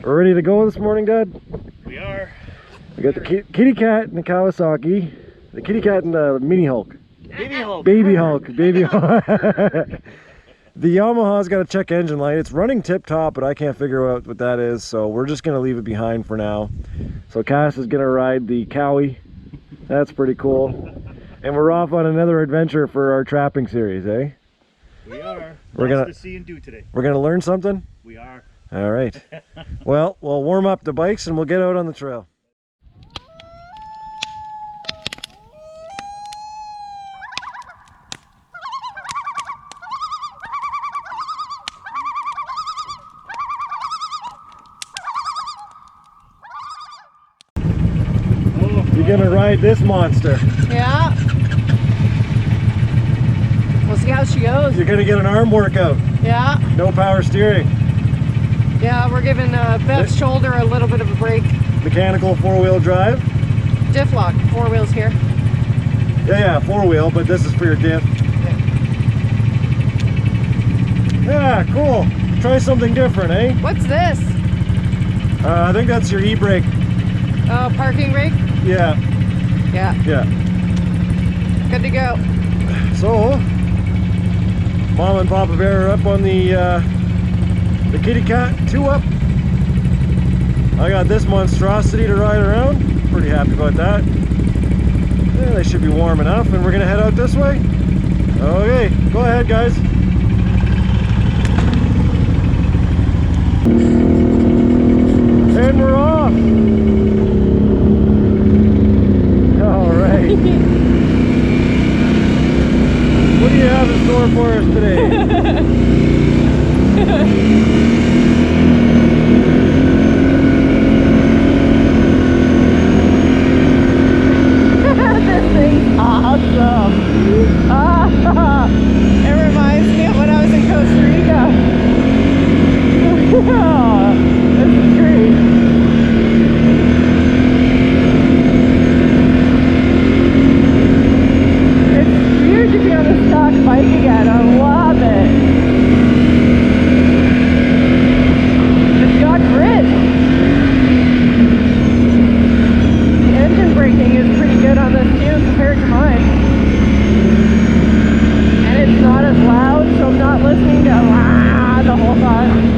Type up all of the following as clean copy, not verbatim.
We're ready to go this morning, Dad? We are. We got the kitty cat and the Kawasaki. The kitty cat and the mini Hulk. Baby Hulk. Baby Hulk. Baby Hulk. The Yamaha's got a check engine light. It's running tip-top, but I can't figure out what that is, so we're just going to leave it behind for now. So Cass is going to ride the Cowie. That's pretty cool. And we're off on another adventure for our trapping series, eh? We are. We're Lots gonna to see and do today. We're gonna learn something? We are. All right. Well, we'll warm up the bikes and we'll get out on the trail. You're gonna ride this monster. Yeah. We'll see how she goes. You're gonna get an arm workout. Yeah. No power steering. Yeah, we're giving Beth's shoulder a little bit of a break. Mechanical 4-wheel drive. Diff lock, 4 wheels here. Yeah, 4-wheel, but this is for your diff. Yeah, cool. Try something different, eh? What's this? I think that's your e-brake. Parking brake? Yeah. Yeah. Yeah. Good to go. So, Mom and Papa Bear are up on the kitty cat, 2-up. I got this monstrosity to ride around. Pretty happy about that. Yeah, they should be warm enough, and we're gonna head out this way. Okay, go ahead, guys. And we're off. All right. What do you have in store for us today? This thing's awesome. It reminds me of when I was in Costa Rica. This is great. It's weird to be on a stock bike again. I love it. It's got grit. The engine braking is pretty good on this too compared to mine. And it's not as loud, so I'm not listening to "wah" the whole time.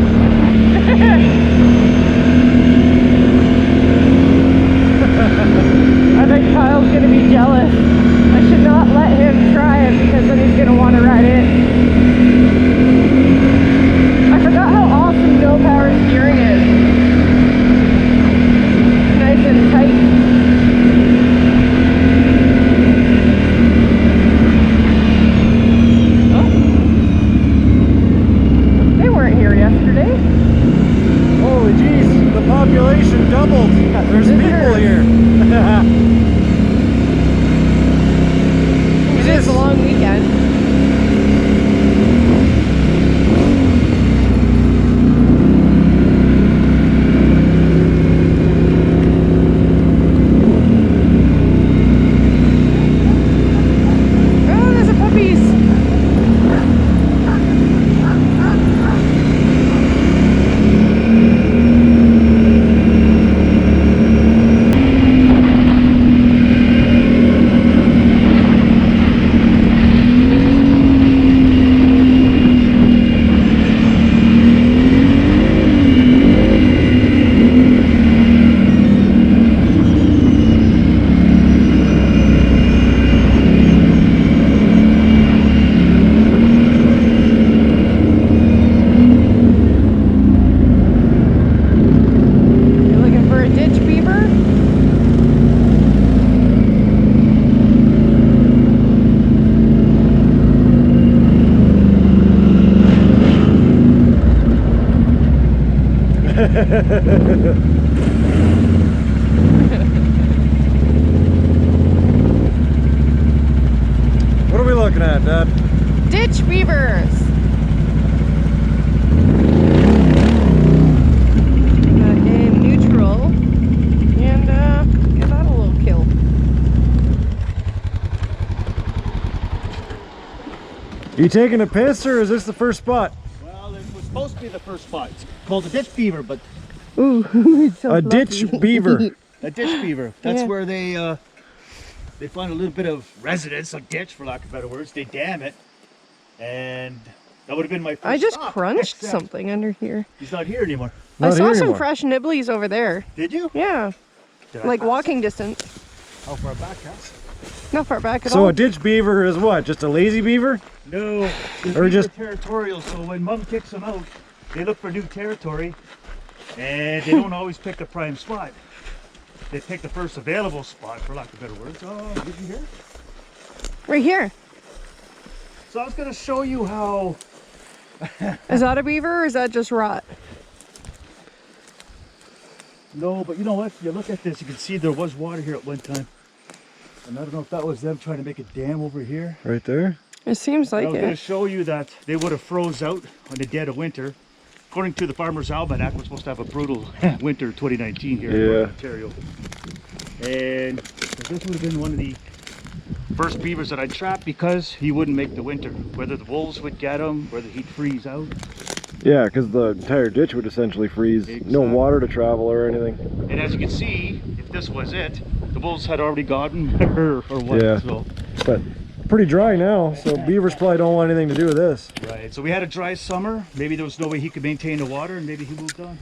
I think Kyle's going to be jealous. I should not let him try it because then he's going to want to ride it. I forgot how awesome no power steering is. Nice and tight. Oh. They weren't here yesterday. Holy jeez, the population doubled. There's people here. It is a long weekend. Oh, there's the puppies. You looking for a ditch, Beaver? What are we looking at, Dad? Ditch beavers. Aim neutral and give that a little kill. Are you taking a piss or is this the first spot? Well, it was supposed to be the first spot. It's called a ditch beaver, but Ooh, it's so A fluffy. ditch beaver. A ditch beaver. That's Yeah. where they find a little bit of residence, a ditch for lack of better words. They dam it, and that would have been my first I just stop, crunched except something under here. He's not here anymore. I Not saw here some anymore. fresh nibblies over there. Did you? Yeah, Did I like pass? walking distance. How far back, huh? Not far back at So all. a ditch beaver is what? Just a lazy beaver? No, the Or beavers just- are territorial. So when Mom kicks them out, they look for new territory, and they don't always pick the prime spot. They pick the first available spot, for lack of better words. Oh, did you hear? Right here. So I was going to show you how. Is that a beaver or is that just rot? No, but you know what? You look at this, you can see there was water here at one time. And I don't know if that was them trying to make a dam over here. Right there? It seems I like was going to it. show you that they would have froze out on the dead of winter. According to the Farmer's Almanac, we're supposed to have a brutal winter 2019 here in Yeah. Ontario. And this would have been one of the first beavers that I trapped because he wouldn't make the winter. Whether the wolves would get him, whether he'd freeze out. Yeah, because the entire ditch would essentially freeze. No Exactly. water to travel or anything. And as you can see, if this was it, the wolves had already gotten or what. Yeah. So. But pretty dry now, so beavers probably don't want anything to do with this. Right, so we had a dry summer. Maybe there was no way he could maintain the water, and maybe he moved on.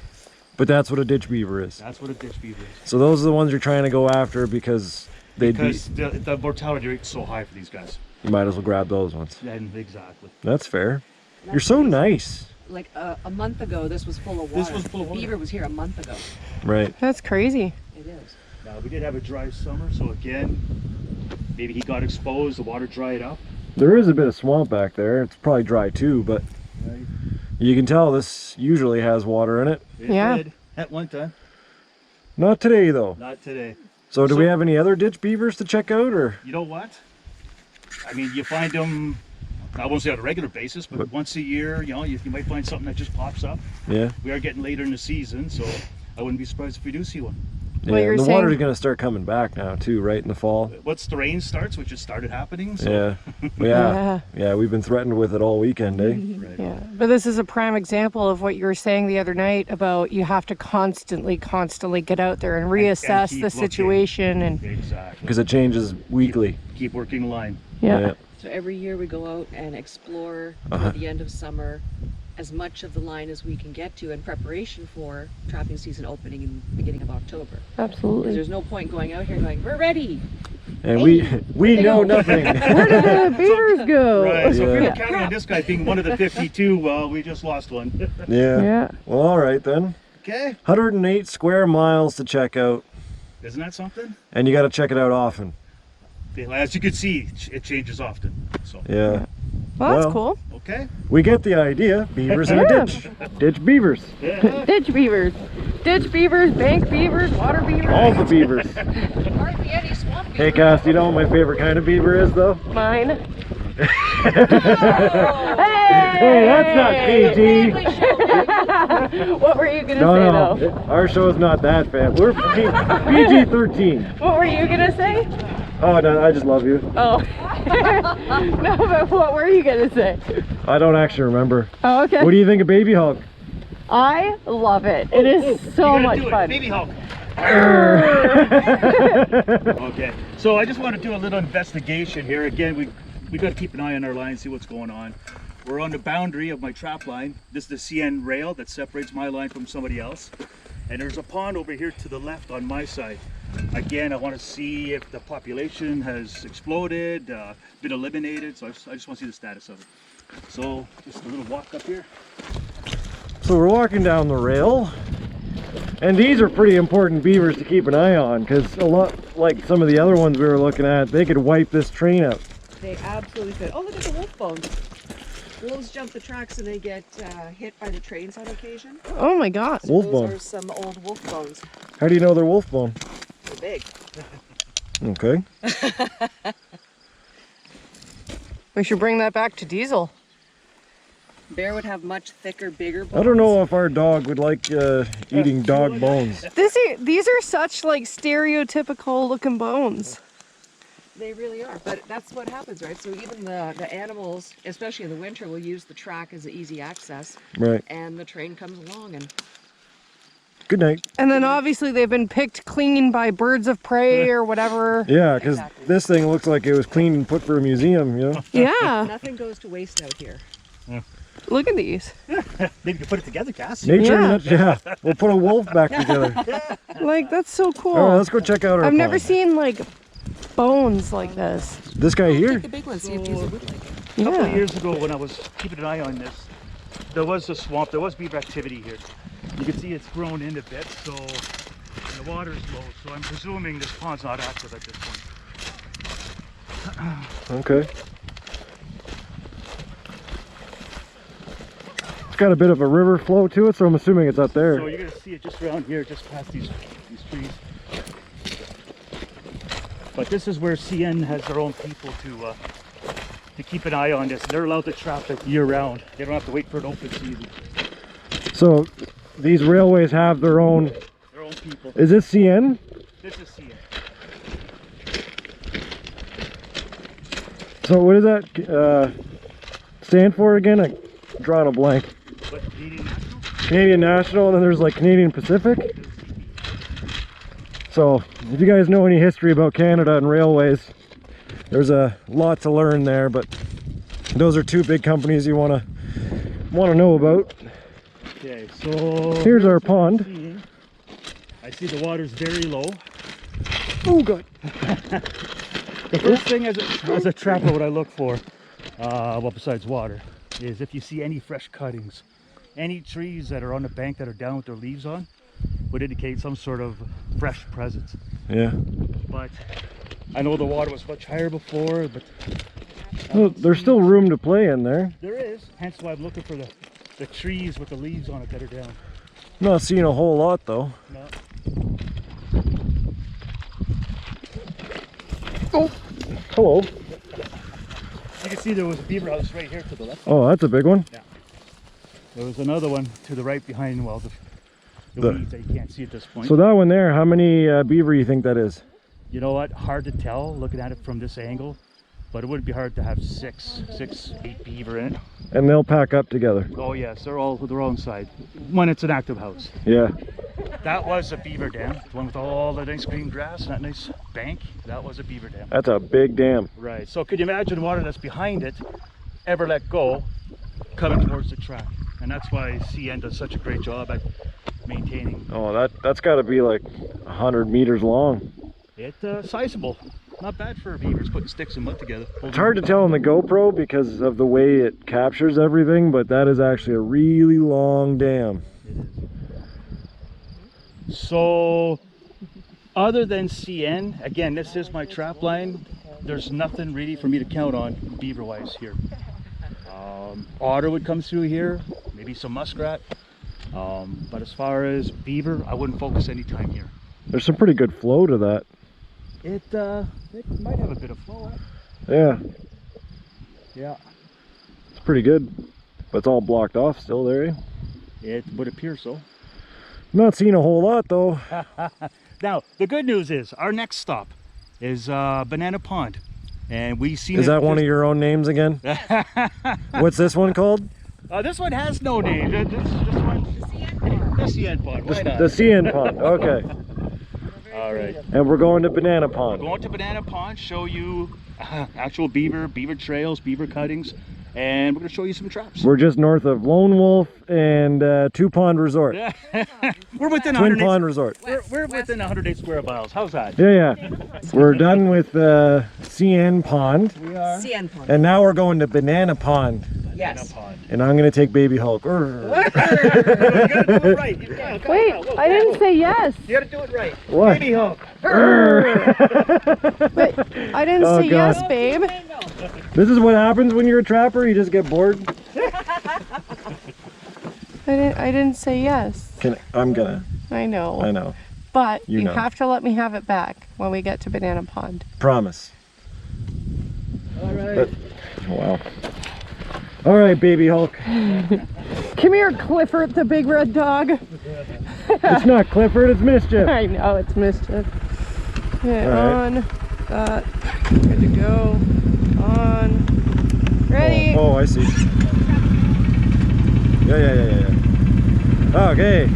But that's what a ditch beaver is. That's what a ditch beaver is. So those are the ones you're trying to go after because they'd Because the mortality rate's so high for these guys. you might as well grab those ones. And exactly. That's fair. You're so nice. Like a month ago, this was full of water. This was full of The water. beaver was here a month ago. Right. That's crazy. It is. Now we did have a dry summer, so again, maybe he got exposed, the water dried up. There is a bit of swamp back there. It's probably dry too, but Right. you can tell this usually has water in it. It Yeah. did at one time. Not today though. Not today. So do we So- have any other ditch beavers to check out or? You know what? I mean, you find them, I won't say on a regular basis, but once a year, you know, you might find something that just pops up. Yeah. We are getting later in the season, so I wouldn't be surprised if we do see one. Well, Yeah, you're the saying- water's gonna start coming back now too, right in the fall. Once the rain starts, which has started happening, so Yeah. Yeah, we've been threatened with it all weekend, eh? right. Yeah, but this is a prime example of what you were saying the other night about you have to constantly get out there and reassess keep the looking. situation and Exactly. Because it changes weekly. Keep working the line. yeah. So every year we go out and explore Uh-huh. at the end of summer as much of the line as we can get to in preparation for trapping season opening in the beginning of October. Because Absolutely. there's no point going out here going, we're ready. And we know nothing. Where did the beavers go? Right, so if you're Yeah. not counting on this guy being one of the 52, well, we just lost one. Yeah. Yeah. Well, all right then. Okay. 108 square miles to check out, Isn't that something? and you got to check it out often. As you can see, it changes often. So, Yeah. Well, that's Well, cool. okay. We get the idea. Beavers in a Yeah. ditch. Ditch beavers. Ditch beavers. Ditch beavers, bank beavers, water beavers. All the beavers. Hardly any swamp Hey, Cass, you know what my favorite kind of beaver is, though? Mine. Hey, that's not PG. What were you gonna No, say no. though? Our show's not that fan. We're PG-13. What were you gonna say? Oh, no, I just love you. Oh. No, but what were you gonna say? I don't actually remember. Oh, okay. What do you think of Baby Hulk? I love it. It is You so gotta much do it. fun. Baby Hulk. Okay, so I just want to do a little investigation here. Again, we got to keep an eye on our line, see what's going on. We're on the boundary of my trap line. This is the CN rail that separates my line from somebody else. And there's a pond over here to the left on my side. Again, I want to see if the population has exploded, been eliminated. So I just want to see the status of it. So just a little walk up here. So we're walking down the rail, and these are pretty important beavers to keep an eye on, because a lot like some of the other ones we were looking at, they could wipe this train out. They absolutely could. Oh, look at the wolf bones. Wolves jump the tracks and they get hit by the trains on occasion. Oh my god. So Wolf those bone. are some old wolf bones. How do you know they're wolf bone? They're big. Okay. We should bring that back to Diesel. Bear would have much thicker, bigger bones. I don't know if our dog would like eating dog bones. These are such like stereotypical looking bones. They really are, but that's what happens, right? So even the animals, especially in the winter, will use the track as an easy access, Right. and the train comes along and Good night. And then obviously they've been picked clean by birds of prey or whatever. Yeah, because this thing looks like it was cleaned and put for a museum, you know? Yeah. Nothing goes to waste out here. Look at these. Maybe you can put it together, Cass. Nature, Yeah. yeah. We'll put a wolf back together. Like, that's so cool. All right, let's go check out our I've never pond. seen like bones like this. This guy here? Take a big one, see if these would like it. A couple of Yeah. years ago when I was keeping an eye on this, there was a swamp, there was beaver activity here. You can see it's grown in a bit, so the water's low, so I'm presuming this pond's not active at this point. Okay. It's got a bit of a river flow to it, so I'm assuming it's up there. So you're going to see it just around here, just past these trees. But this is where CN has their own people to keep an eye on this. They're allowed to trap it year round. They don't have to wait for an open season. So these railways have their own People. Is this CN? This is CN. So what does that stand for again? I'm drawing a blank. But Canadian National? Canadian National, and then there's like Canadian Pacific. So if you guys know any history about Canada and railways, there's a lot to learn there, but those are two big companies you want to know about. Okay, so Here's our pond. I see the water's very low. Oh god. The first thing as a trapper, what I look for, well, besides water, is if you see any fresh cuttings, any trees that are on the bank that are down with their leaves on, would indicate some sort of fresh presence. Yeah. But I know the water was much higher before, but Well, there's still room to play in there. there is. Hence why I'm looking for the trees with the leaves on it that are down. Not seeing a whole lot though. No. Oh, hello. You can see there was a beaver house right here to the left. Oh, that's a big one. There was another one to the right behind, well, the weeds that you can't see at this point. So that one there, how many beaver you think that is? You know what? Hard to tell looking at it from this angle, but it wouldn't be hard to have six, 8 beaver in it. And they'll pack up together. Oh yes, they're all their own side when it's an active house. Yeah. That was a beaver dam, the one with all the nice green grass and that nice bank. That was a beaver dam. That's a big dam. Right. So could you imagine water that's behind it ever let go coming towards the track? And that's why CN does such a great job at maintaining. Oh, that's got to be like 100 meters long. It's sizable. Not bad for beavers putting sticks and mud together. It's hard to tell on the GoPro because of the way it captures everything, but that is actually a really long dam. So, other than CN, again, this is my trap line. There's nothing really for me to count on beaver-wise here. Otter would come through here, maybe some muskrat. But as far as beaver, I wouldn't focus any time here. There's some pretty good flow to that. It might have a bit of flow. Yeah, Yeah. it's pretty good. But it's all blocked off still there. Eh? It would appear so. Not seeing a whole lot though. Now, the good news is our next stop is Banana Pond. And we see Is that one of your own names again? What's this one called? This one has no name. This one, the CN Pond. Why not? The CN Pond. Okay. All right. And we're going to Banana Pond. Going to Banana Pond, show you actual beaver trails, beaver cuttings, and we're going to show you some traps. We're just north of Lone Wolf and Two Pond Resort. We're within Twin 108 Pond Resort. We're within 108 square miles. How's that? Yeah, yeah. We're done with CN Pond. We are. CN Pond. And now we're going to Banana Pond. Yes. Pond. And I'm going to take Baby Hulk. You gotta do it right. You gotta, come Wait, on, whoa, I didn't say yes. You gotta do it right. What? Baby Hulk. But I didn't Oh, say God. yes, babe. This is what happens when you're a trapper. You just get bored. I didn't say yes. I'm gonna. I know. I know. But You you know. have to let me have it back when we get to Banana Pond. Promise. All right. Wow. All right, Baby Hulk. Come here, Clifford, the big red dog. It's not Clifford, it's Mischief. I know, it's Mischief. Okay, All right. on. That. Good to go. On. Ready? Oh, I see. Yeah. Okay.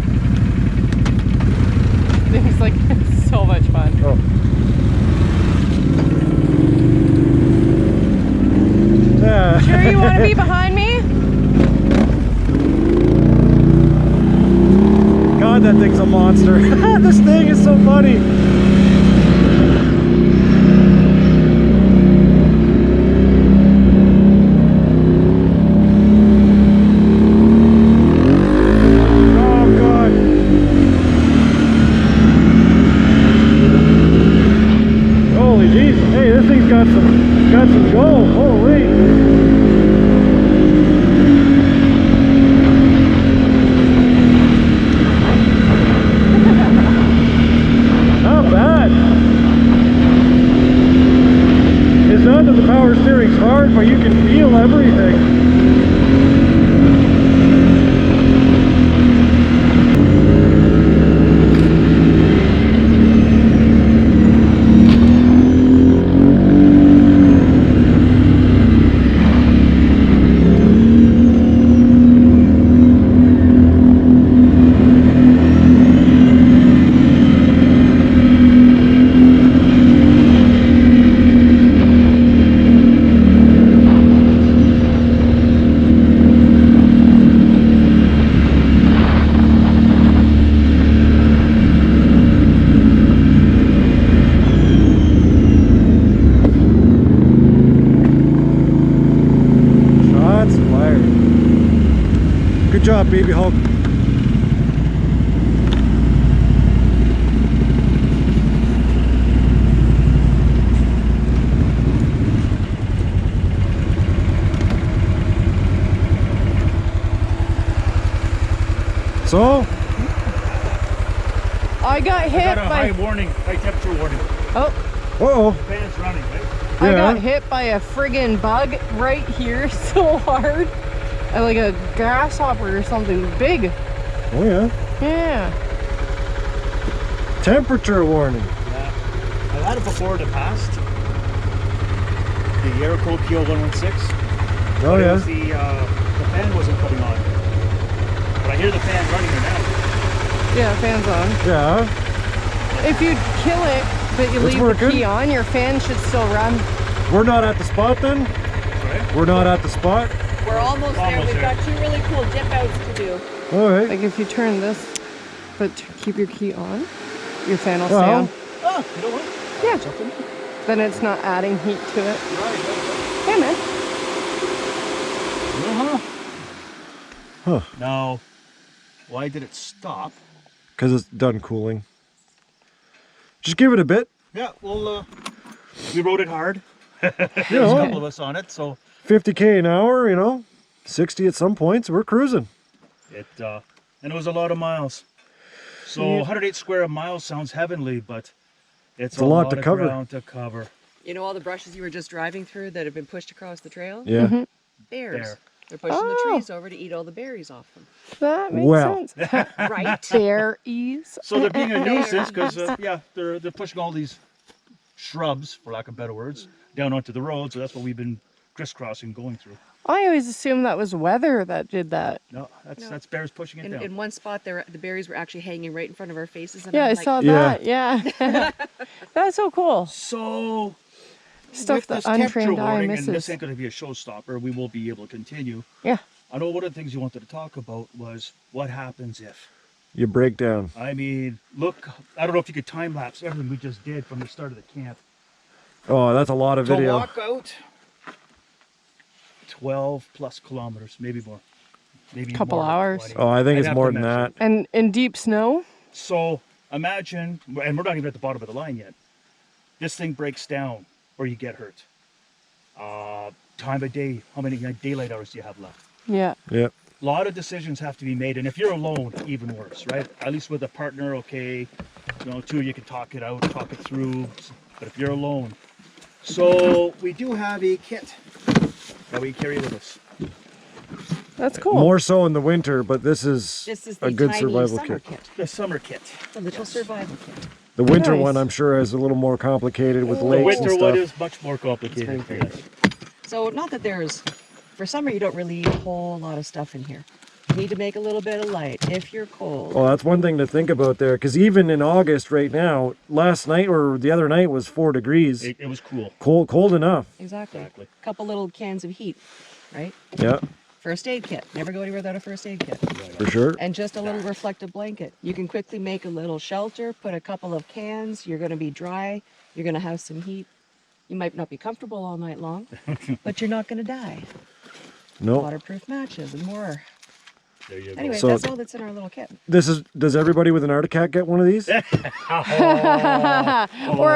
like so much fun. Oh. Yeah. Sure you want to be behind me? God, that thing's a monster. This thing is so funny. Oh, God. Holy jeez. Hey, this thing's got some go. Holy. Not bad. It's not that the power steering's hard, but you can feel everything. Shots fired. Good job, baby Hulk. So, I got hit I got a by. high temperature warning. Oh, uh-oh. Fan's running, right? I Yeah. got hit by a friggin' bug right here so hard. Like a grasshopper or something big. Oh yeah. Yeah. Temperature warning. Yeah. I've had it before in the past. The Aerocool PO116. Oh But it yeah. was the fan wasn't coming on. But I hear the fan running there now. Yeah, fan's on. Yeah. If you kill it, but you It's leave working. the key on, your fan should still run. We're not at the spot then? Sorry? We're not at the spot? We're almost there. Almost We've there. got two really cool dip outs to do. Alright. Like if you turn this, but keep your key on, your fan will stay Well. on. Oh, you know what? Yeah. Something? Then it's not adding heat to it. Right. Yeah, man. Uh-huh. Huh. Now, why did it stop? Because it's done cooling. Just give it a bit. Yeah, well, we rode it hard. You There's a know, couple of us on it, so 50k an hour, you know, 60 at some points. We're cruising. and it was a lot of miles. So Yeah. 108 square miles sounds heavenly, but it's a lot to of cover. ground to cover. You know all the brushes you were just driving through that have been pushed across the trail? Yeah. Mm-hmm. Bears. There. They're pushing the Oh. trees over to eat all the berries off them. That makes Well. sense. Right? Berries. So they're being a nuisance because they're pushing all these shrubs, for lack of better words, down onto the road. So that's what we've been crisscrossing going through. I always assumed that was weather that did that. No, that's No. that's bears pushing it down. In one spot, the berries were actually hanging right in front of our faces. And Yeah, I'm I like, saw Yeah. that. Yeah. That's so cool. So Stuff with that this temperature untrained eye warning, and this misses. ain't going to be a showstopper, we will be able to continue. Yeah. I know one of the things you wanted to talk about was what happens if. You break down. I mean, look, I don't know if you could time lapse everything we just did from the start of the camp. Oh, that's a lot of To video. walk out 12 plus kilometers, maybe more. Maybe Couple more, hours. 20. Oh, I think I'd it's have more to than measure. that. And in deep snow? So imagine, and we're not even at the bottom of the line yet. This thing breaks down or you get hurt. Time of day, how many daylight hours do you have left? Yeah. Yep. A lot of decisions have to be made, and if you're alone, even worse, right? At least with a partner, okay, you know, two of you can talk it out, talk it through, but if you're alone. So we do have a kit that we carry with us. That's cool. More so in the winter, but this is the a good tiny survival summer kit. The summer kit. The little survival kit. The winter Nice. one, I'm sure, is a little more complicated with The lakes and winter one stuff. is much more complicated. very Yes. So not that there's, for summer you don't really need a whole lot of stuff in here. need to make a little bit of light if you're cold. Well, that's one thing to think about there, because even in August right now, last night or the other night was 4 degrees. It was cool. Cold enough. Exactly. Couple little cans of heat, right? Yeah, First aid kit. Never go anywhere without a first aid kit. for sure. And just a little reflective blanket. You can quickly make a little shelter, put a couple of cans. You're going to be dry. You're going to have some heat. You might not be comfortable all night long, but you're not going to die. No. Waterproof matches and more. There you go. Anyway, So- that's all that's in our little kit. Does everybody with an Arctic get one of these? Or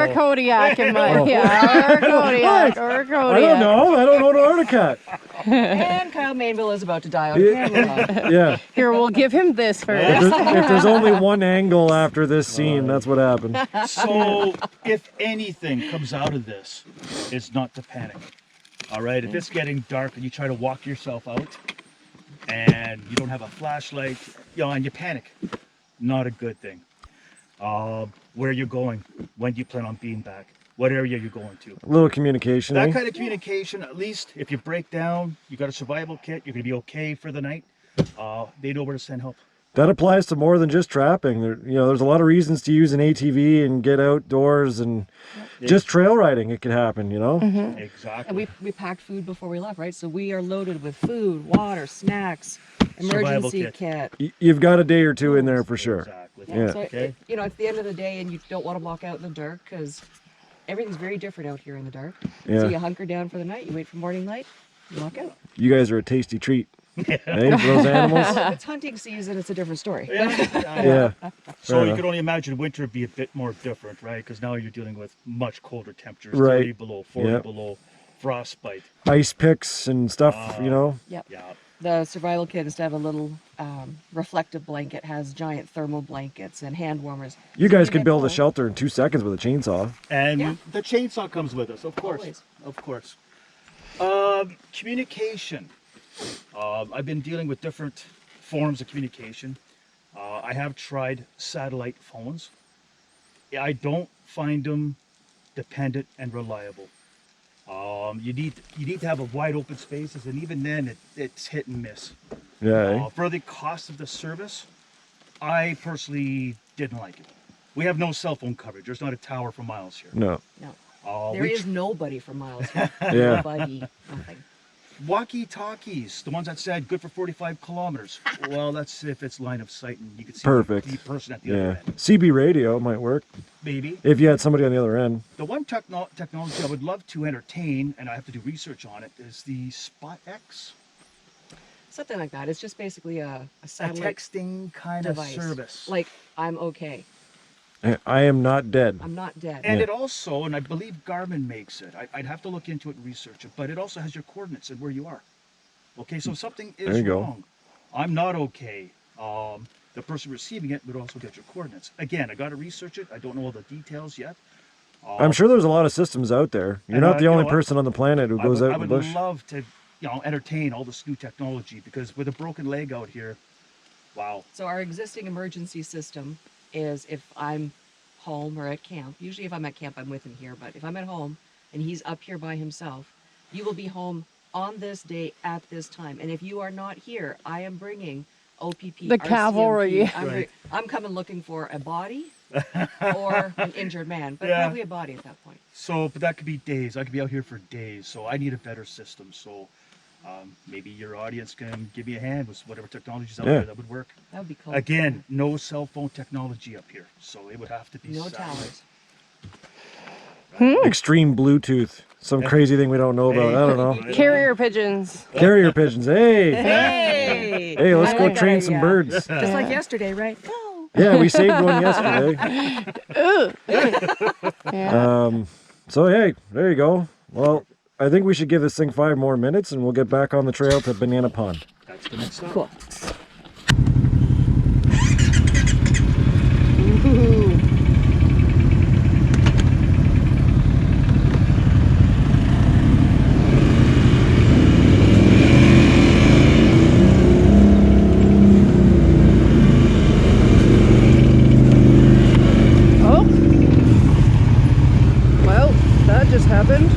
a Kodiak in my, yeah, or a Kodiak, or a Kodiak. I don't know. I don't know an Arctic. And Kyle Mainville is about to die on camera. Yeah. Here, we'll give him this If first. there's only one angle after this scene, that's what happened. So, if anything comes out of this, it's not to panic. All right, if it's getting dark and you try to walk yourself out and you don't have a flashlight, and you panic, not a good thing. Where are you going? When do you plan on being back? What area are you going to? A little communication. That eh? kind of communication, at least if you break down, you got a survival kit, you're going to be okay for the night. They know where to send help. That applies to more than just trapping. There's a lot of reasons to use an ATV and get outdoors, and just trail riding. It could happen. Exactly. And we packed food before we left, right? So we are loaded with food, water, snacks, Survival emergency kit. kit. You've got a day or two in there for sure. Exactly. Yeah. So, Okay. it's the end of the day and you don't want to walk out in the dark because everything's very different out here in the dark. Yeah. So you hunker down for the night, you wait for morning light, you walk out. You guys are a tasty treat. Eh, for those animals. Well, if it's hunting season, it's a different story. Yeah. So Fair you enough. could only imagine winter would be a bit more different, right? Because now you're dealing with much colder temperatures, Right. 30 below, 40 Yep. below, frostbite. Ice picks and stuff. Yep. Yeah. The survival kit, instead of a little reflective blanket, has giant thermal blankets and hand warmers. You So guys you could get build a cold. shelter in 2 seconds with a chainsaw. And Yeah. the chainsaw comes with us, of course. Always. Of course. Communication. I've been dealing with different forms of communication. I have tried satellite phones. I don't find them dependent and reliable. You need to have a wide open spaces, and even then it's hit and miss. Yeah. eh? For the cost of the service, I personally didn't like it. We have no cell phone coverage. There's not a tower for miles here. No. No. There is nobody for miles here. Yeah. Nobody. Nothing. Walkie-talkies, the ones that said good for 45 kilometers. Well, that's if it's line of sight and you can see Perfect. the person at the Yeah. other end. CB radio might work Maybe. if you had somebody on the other end. The one technology I would love to entertain, and I have to do research on it, is the Spot X. Something like that. It's just basically a A satellite texting kind device. of service. Like, I'm okay. I am not dead. I'm not dead. And Yeah. it also, and I believe Garmin makes it, I'd have to look into it and research it, but it also has your coordinates and where you are. Okay, so if something There is you go. wrong, I'm not okay. The person receiving it would also get your coordinates. Again, I got to research it. I don't know all the details yet. I'm sure there's a lot of systems out there. You're And, not the you only know what? person on the planet who goes out I in the would bush. love to, entertain all this new technology, because with a broken leg out here, wow. So our existing emergency system is, if I'm home or at camp, usually if I'm at camp, I'm with him here, but if I'm at home and he's up here by himself, you will be home on this day at this time. And if you are not here, I am bringing OPP, The RCMP. cavalry. Right. I'm coming looking for a body or an injured man, but Yeah. probably a body at that point. So, but that could be days. I could be out here for days. So I need a better system. So maybe your audience can give me a hand with whatever technologies out Yeah. there that would work. That would be cool. Again, no cell phone technology up here. So it would have to be No satellite. towers. Extreme Bluetooth. Some crazy thing we don't know about. I don't know. Carrier pigeons. Carrier pigeons. Hey. Hey! Hey, let's I go like that train some idea. birds. Just like yesterday, right? No. Yeah, we saved one yesterday. Yeah. So hey, there you go. Well, I think we should give this thing 5 more minutes and we'll get back on the trail to Banana Pond. That's the next stop. Cool. Ooh. Oh. Well, that just happened.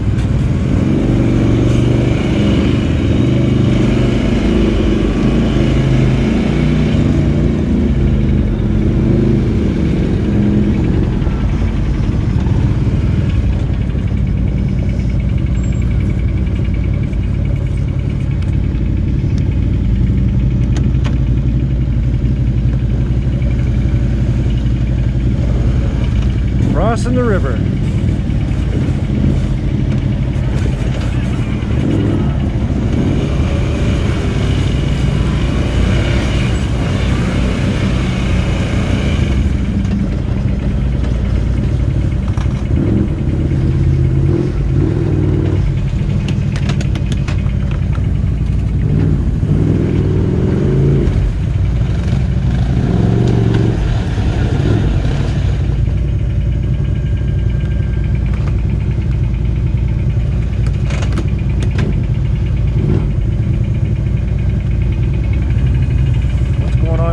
Crossing the river.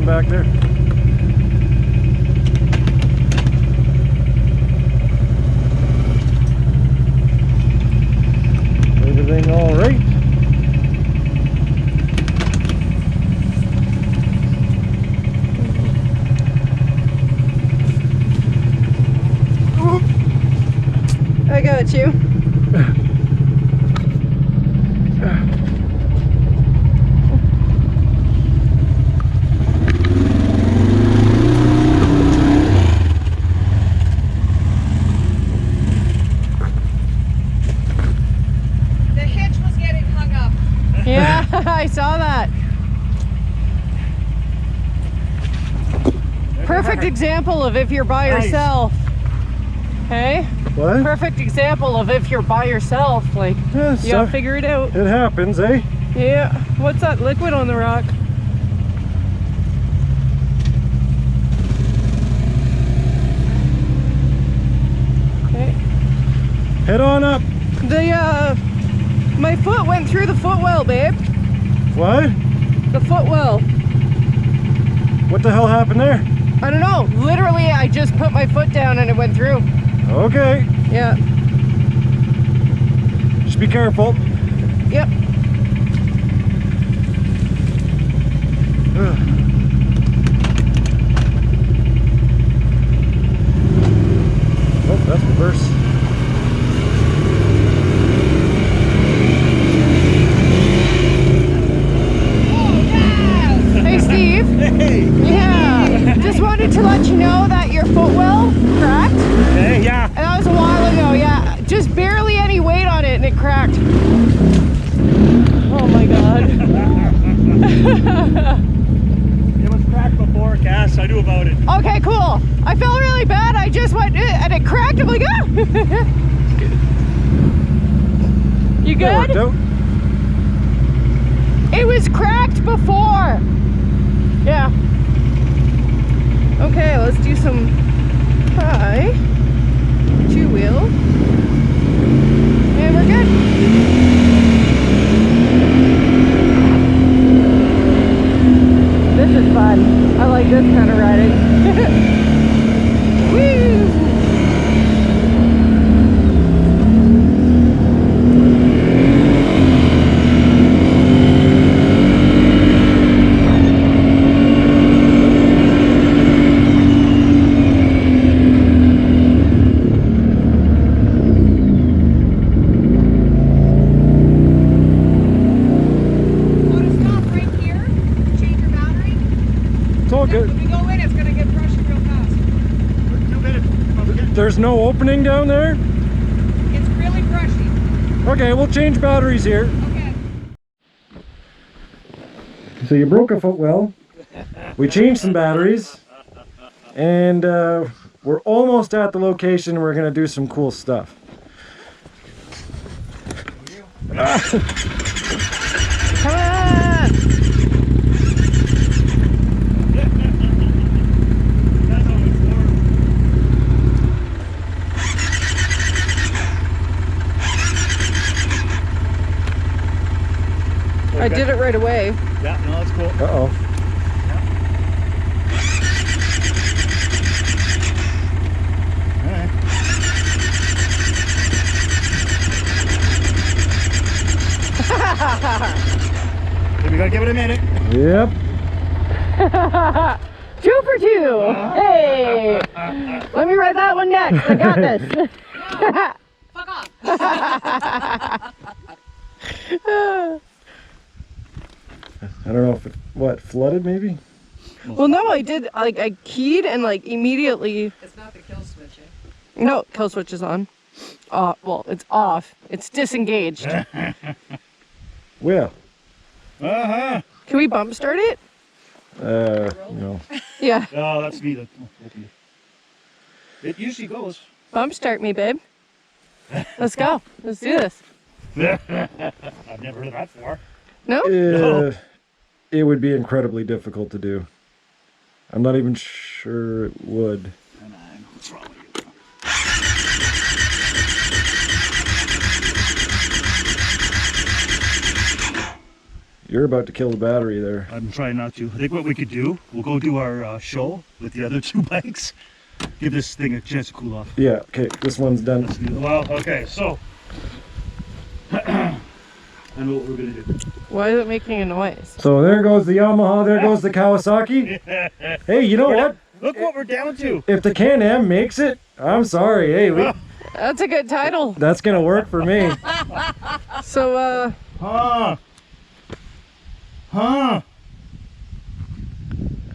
Back there. Everything all right? I got you. Yeah, I saw that. Perfect example of if you're by yourself. Hey? What? Perfect example of if you're by yourself. Like, Yeah, you gotta figure it out. It happens, eh? Yeah. What's that liquid on the rock? Okay. Head on up. My foot went through the footwell, babe. What? The footwell. What the hell happened there? I don't know. Literally, I just put my foot down and it went through. Okay. Yeah. Just be careful. Yep. Oh, that's reverse. Hey, Steve. Hey! Yeah. Just wanted to let you know that your footwell cracked. Hey, yeah. And that was a while ago, yeah. Just barely any weight on it and it cracked. Oh my god. It was cracked before, Cass. I knew about it. Okay, cool. I felt really bad. I just went and it cracked. I'm like, ah. You That worked good? out. It was cracked before. Yeah. Okay, let's do some high two wheel. And we're good. This is fun. I like this kind of riding. Woo! There's no opening down there? It's really brushy. Okay, we'll change batteries here. Okay. So you broke a footwell. We changed some batteries. And we're almost at the location. We're going to do some cool stuff. Come on! I did it right away. Yeah, no, that's cool. Uh-oh. Alright. Okay, we gotta give it a minute. Yep. 2 for 2. Hey! Let me ride that one next. I got this. Fuck off. I don't know if it, what, flooded maybe? Well, no, I did, like, I keyed and, like, immediately. It's not the kill switch, eh? No, kill switch is on. Well, it's off. It's disengaged. Well, Uh-huh. Can we bump start it? no. Yeah. Oh, that's me then. Oh, okay. It usually goes. Bump start me, babe. Let's go. Let's do this. I've never heard of that before. No? Uh, it would be incredibly difficult to do. I'm not even sure it would. What's wrong with you? You're about to kill the battery there. I'm trying not to. I think what we could do, we'll go do our show with the other 2 bikes. Give this thing a chance to cool off. Yeah, okay, this one's done. Well, okay, so I know what we're gonna do. Why is it making a noise? So there goes the Yamaha, there goes the Kawasaki. Hey, you know what? Look what we're down to. If the Can-Am makes it, I'm sorry. Hey, That's a good title. that's gonna work for me. So, Huh?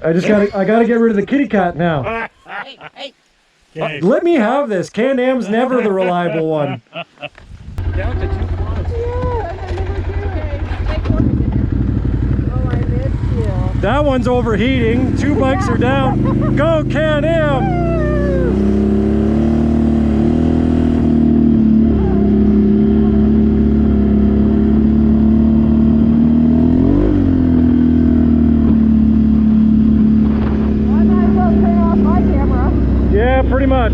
I gotta get rid of the kitty cat now. Okay. Let me have this. Can-Am's never the reliable one. Down to 2 quads. That one's overheating. 2 bikes are down. Go Can-Am! Yeah, pretty much.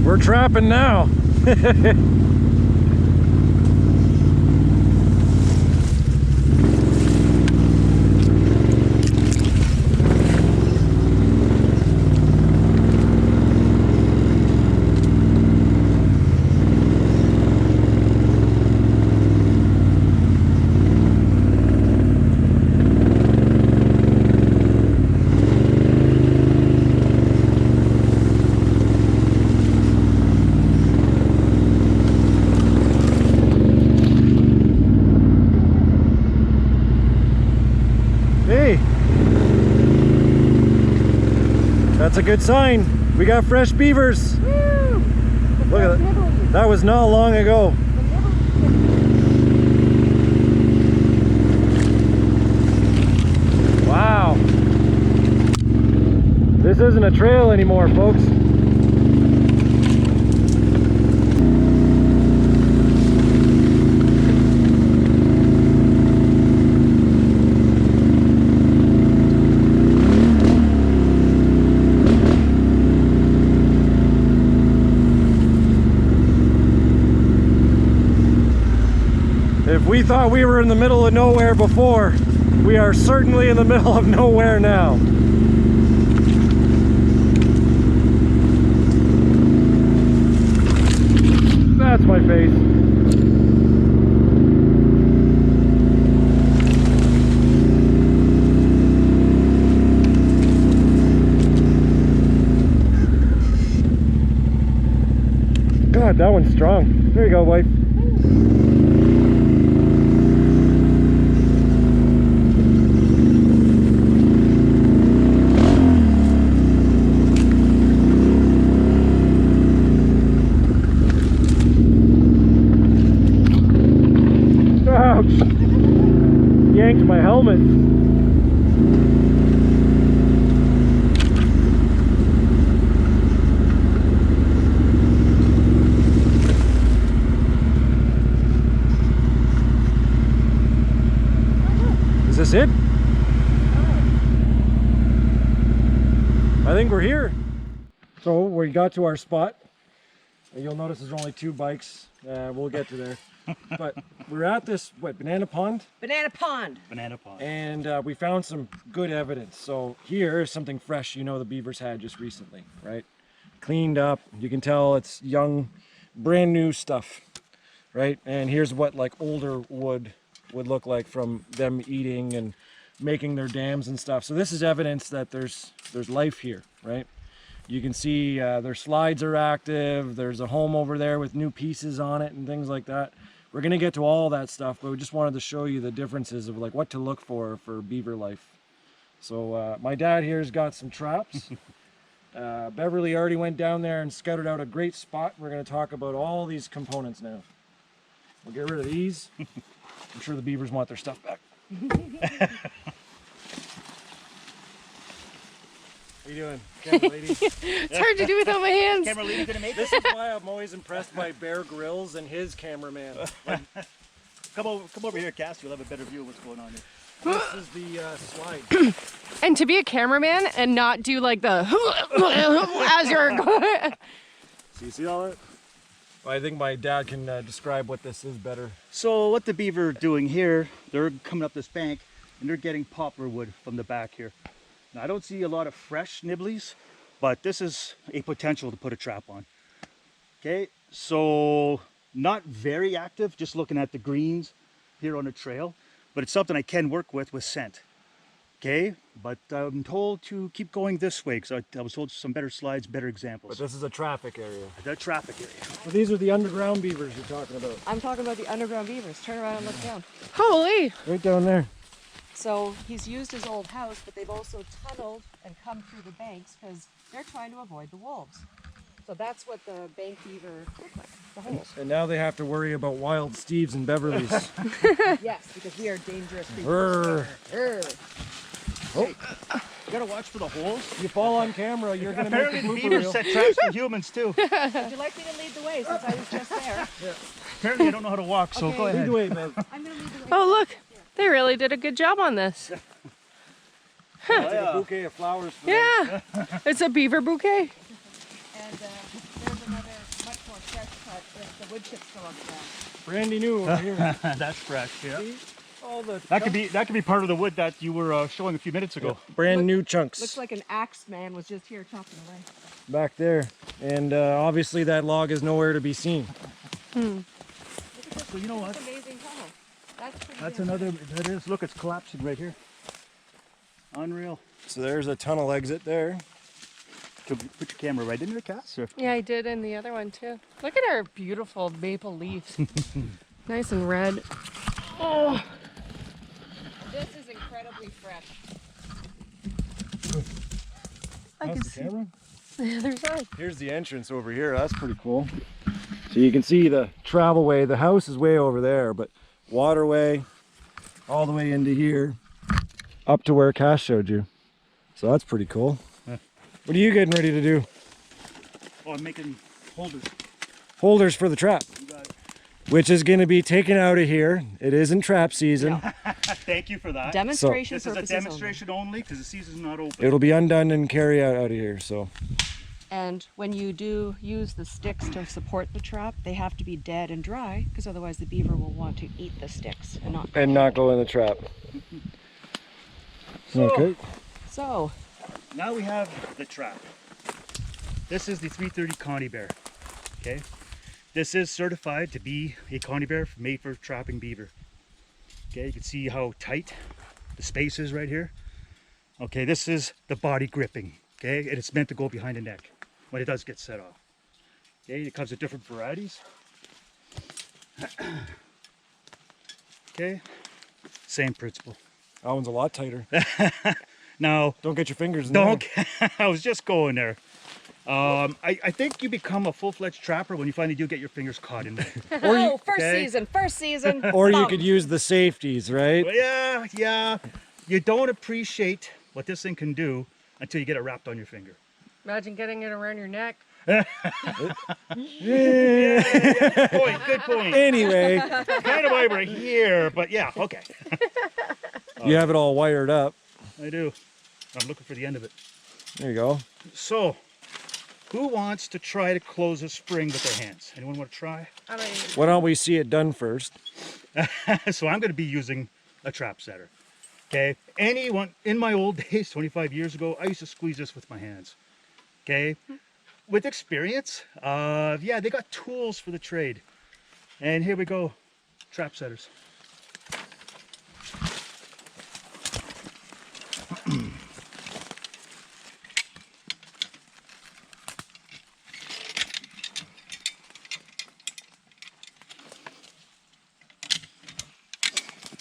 We're trapping now. Hey, that's a good sign. We got fresh beavers. Look at that. That was not long ago. Wow. This isn't a trail anymore, folks. If we thought we were in the middle of nowhere before, we are certainly in the middle of nowhere now. That's my face. God, that one's strong. There you go, wife. Ouch! Yanked my helmet. I think we're here. So we got to our spot. You'll notice there's only 2 bikes. We'll get to there. But we're at this, what, banana pond? Banana pond. Banana pond. And we found some good evidence. So here is something fresh, you know, the beavers had just recently, right? Cleaned up. You can tell it's young, brand new stuff, right? And here's what like older wood would look like from them eating and making their dams and stuff. So this is evidence that there's life here, right? You can see their slides are active. There's a home over there with new pieces on it and things like that. We're gonna get to all that stuff, but we just wanted to show you the differences of like what to look for beaver life. So my dad here's got some traps. Beverly already went down there and scouted out a great spot. We're gonna talk about all these components now. We'll get rid of these. I'm sure the beavers want their stuff back. How you doing, camera lady? It's hard to do without my hands. Camera lady gonna make This is why I'm always impressed by Bear Grylls and his cameraman. Come over here, Cass. You'll have a better view of what's going on here. This is the slide. And to be a cameraman and not do like the as you're going. So you see all that? Well, I think my dad can describe what this is better. So what the beaver are doing here, they're coming up this bank and they're getting poplar wood from the back here. Now I don't see a lot of fresh nibblies, but this is a potential to put a trap on. Okay, so not very active, just looking at the greens here on the trail, but it's something I can work with scent. Okay, but I'm told to keep going this way because I was told some better slides, better examples. But this is a traffic area. The traffic area. So these are the underground beavers you're talking about. I'm talking about the underground beavers. Turn around and look down. Holy. Right down there. So he's used his old house, but they've also tunneled and come through the banks because they're trying to avoid the wolves. So that's what the bank beaver look like, the holes. And now they have to worry about wild Steves and Beverlys. Yes, because we are dangerous Brr. creatures. Oh, You gotta watch for the holes. you fall on camera, you're gonna make Apparently the the blooper beavers reel. set traps for humans too. Would you like me to lead the way since I was just there? Apparently I don't know how to walk, so Okay. go Lead ahead. the way, man. I'm going to lead the way. Oh, look. They really did a good job on this. Take a bouquet of flowers for them. Yeah. It's a beaver bouquet. And there's another much more fresh cut with the wood chips still on the ground. Brandy new over here. That's fresh, yeah. See? All the That could be part of the wood that you were showing a few minutes ago. brand new chunks Looks like an axe man was just here chopping away. back there. And obviously that log is nowhere to be seen. So you know what? That's amazing tunnel. That's pretty That's damn another, that is, look, it's collapsing right here. Unreal. So there's a tunnel exit there. Put your camera right into the cast, or? Yeah, I did in the other one too. Look at our beautiful maple leaves. Nice and red. Oh. This is incredibly fresh. I can How's the see camera? the other side. Here's the entrance over here. That's pretty cool. So you can see the travel way. The house is way over there, but waterway all the way into here, up to where Cass showed you. So that's pretty cool. What are you getting ready to do? Oh, I'm making holders. Holders for the trap, You got it. which is going to be taken out of here. It isn't trap season. Thank you for that. Demonstration This is a purposes demonstration only because the season's not open. It'll be undone and carry out of here. So only. And when you do use the sticks to support the trap, they have to be dead and dry because otherwise the beaver will want to eat the sticks and not. go in the trap. So- Okay. So, Now we have the trap. This is the 330 Connie Bear. Okay. This is certified to be a Connie Bear made for trapping beaver. Okay, you can see how tight the space is right here. Okay, this is the body gripping. Okay, and it's meant to go behind the neck when it does get set off. Okay, it comes in different varieties. Okay, same principle. That one's a lot tighter. Now, Don't get your fingers in don't. there. I was just going there. I think you become a full-fledged trapper when you finally do get your fingers caught in there. Or you- oh, first okay. season. Or you Thumbs. could use the safeties, right? Well, yeah. You don't appreciate what this thing can do until you get it wrapped on your finger. Imagine getting it around your neck. Good point. Anyway, Kind of why we're here, but yeah, okay. you have it all wired up. I do. I'm looking for the end of it. There you go. So, who wants to try to close a spring with their hands? Anyone want to try? Why don't we see it done first? So I'm going to be using a trap setter. Okay, anyone in my old days, 25 years ago, I used to squeeze this with my hands. Okay, with experience, yeah, they got tools for the trade. And here we go, trap setters.